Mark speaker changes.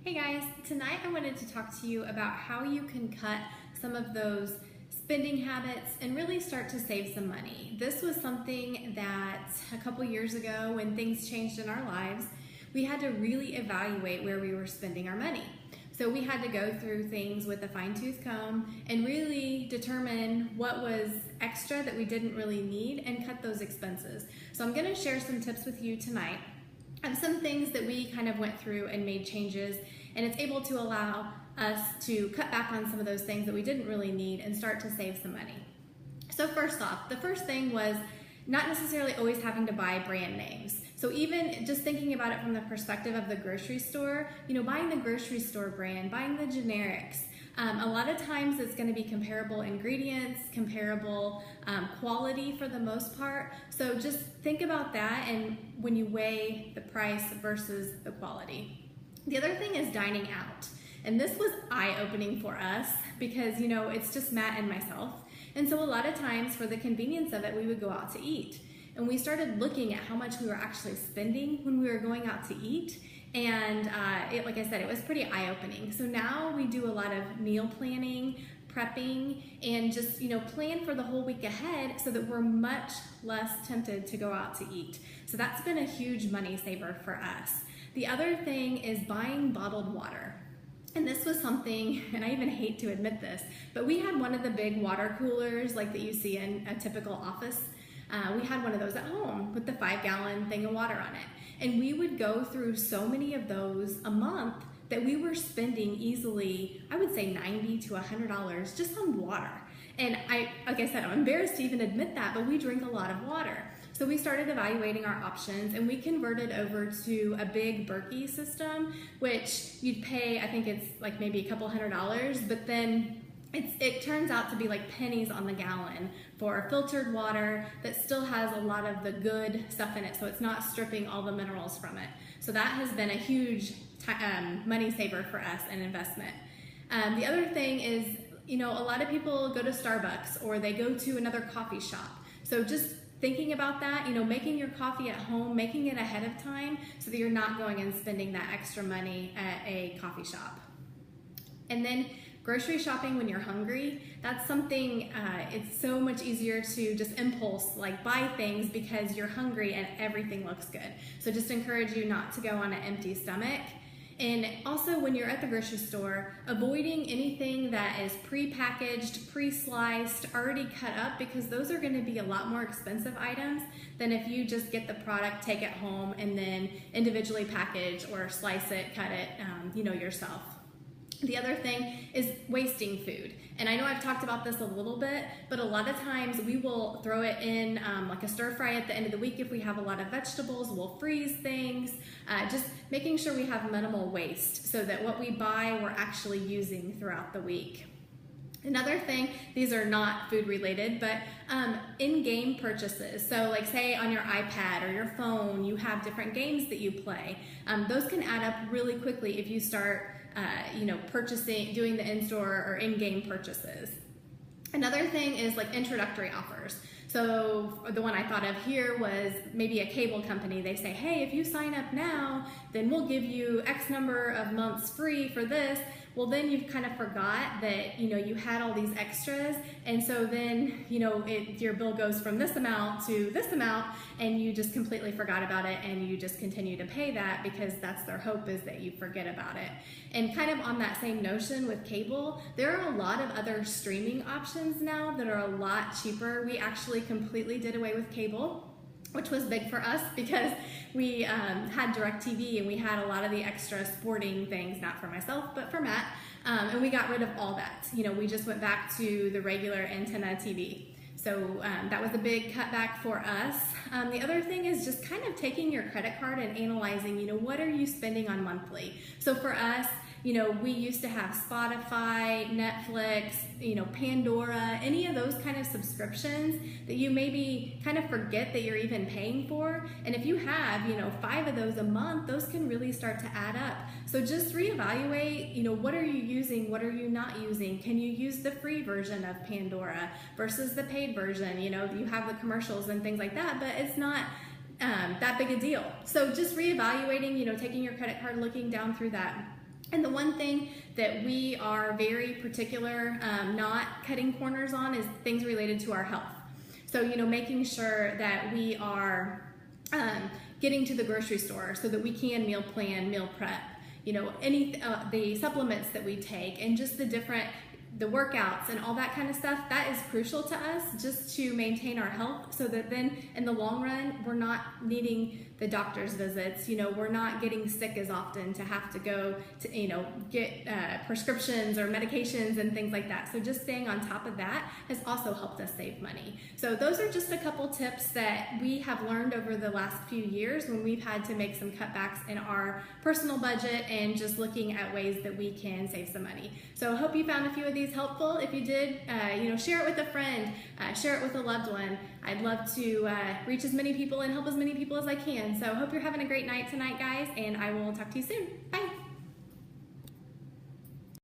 Speaker 1: Hey guys, tonight I wanted to talk to you about how you can cut some of those spending habits and really start to save some money. This was something that a couple years ago, when things changed in our lives, we had to really evaluate where we were spending our money. So we had to go through things with a fine-tooth comb and really determine what was extra that we didn't really need and cut those expenses. So I'm going to share some tips with you tonight of some things that we kind of went through and made changes, and it's able to allow us to cut back on some of those things that we didn't really need and start to save some money. So first off, the first thing was not necessarily always having to buy brand names. So even just thinking about it from the perspective of the grocery store, buying the grocery store brand, buying the generics, a lot of times it's going to be comparable ingredients, comparable quality for the most part. So just think about that and when you weigh the price versus the quality. The other thing is dining out. And this was eye-opening for us because, it's just Matt and myself. And so a lot of times for the convenience of it, we would go out to eat. And we started looking at how much we were actually spending when we were going out to eat. And like I said, it was pretty eye-opening. So now we do a lot of meal planning, prepping, and just plan for the whole week ahead so that we're much less tempted to go out to eat. So that's been a huge money saver for us. The other thing is buying bottled water. And this was something, and I even hate to admit this, but we had one of the big water coolers like that you see in a typical office. We had one of those at home with the 5-gallon thing of water on it. And we would go through so many of those a month that we were spending easily, I would say $90 to $100 just on water. And like I said, I'm embarrassed to even admit that, but we drink a lot of water. So we started evaluating our options and we converted over to a big Berkey system, which you'd pay, I think it's like maybe a couple $100, but then it turns out to be like pennies on the gallon for filtered water that still has a lot of the good stuff in it, so it's not stripping all the minerals from it. So that has been a huge money saver for us and investment. The other thing is, a lot of people go to Starbucks or they go to another coffee shop. So just thinking about that, making your coffee at home, making it ahead of time so that you're not going and spending that extra money at a coffee shop. And then grocery shopping when you're hungry, that's something, it's so much easier to just impulse, like buy things because you're hungry and everything looks good. So just encourage you not to go on an empty stomach. And also when you're at the grocery store, avoiding anything that is pre-packaged, pre-sliced, already cut up, because those are going to be a lot more expensive items than if you just get the product, take it home, and then individually package or slice it, cut it, yourself. The other thing is wasting food. And I know I've talked about this a little bit, but a lot of times we will throw it in like a stir fry at the end of the week if we have a lot of vegetables. We'll freeze things, just making sure we have minimal waste so that what we buy we're actually using throughout the week. Another thing, these are not food related, but in-game purchases. So like say on your iPad or your phone, you have different games that you play. Those can add up really quickly if you start purchasing, doing the in-store or in-game purchases. Another thing is like introductory offers. So the one I thought of here was maybe a cable company. They say, hey, if you sign up now, then we'll give you X number of months free for this. Well, then you've kind of forgot that, you had all these extras. And so then, your bill goes from this amount to this amount and you just completely forgot about it and you just continue to pay that because that's their hope, is that you forget about it. And kind of on that same notion with cable, there are a lot of other streaming options now that are a lot cheaper. We actually completely did away with cable, which was big for us because we had DirecTV and we had a lot of the extra sporting things, not for myself, but for Matt, and we got rid of all that. We just went back to the regular antenna TV. So that was a big cutback for us. The other thing is just kind of taking your credit card and analyzing, what are you spending on monthly? So for us, we used to have Spotify, Netflix, Pandora, any of those kind of subscriptions that you maybe kind of forget that you're even paying for. And if you have, 5 of those a month, those can really start to add up. So just reevaluate, what are you using? What are you not using? Can you use the free version of Pandora versus the paid version? You have the commercials and things like that, but it's not that big a deal. So just reevaluating, taking your credit card, looking down through that. And the one thing that we are very particular not cutting corners on is things related to our health. So, making sure that we are getting to the grocery store so that we can meal plan, meal prep, the supplements that we take, and just the workouts and all that kind of stuff, that is crucial to us just to maintain our health, so that then in the long run, we're not needing the doctor's visits. We're not getting sick as often to have to go to, get prescriptions or medications and things like that. So just staying on top of that has also helped us save money. So those are just a couple tips that we have learned over the last few years when we've had to make some cutbacks in our personal budget and just looking at ways that we can save some money. So I hope you found a few of these helpful. If you did, share it with a friend, share it with a loved one. I'd love to reach as many people and help as many people as I can. So I hope you're having a great night tonight, guys, and I will talk to you soon. Bye.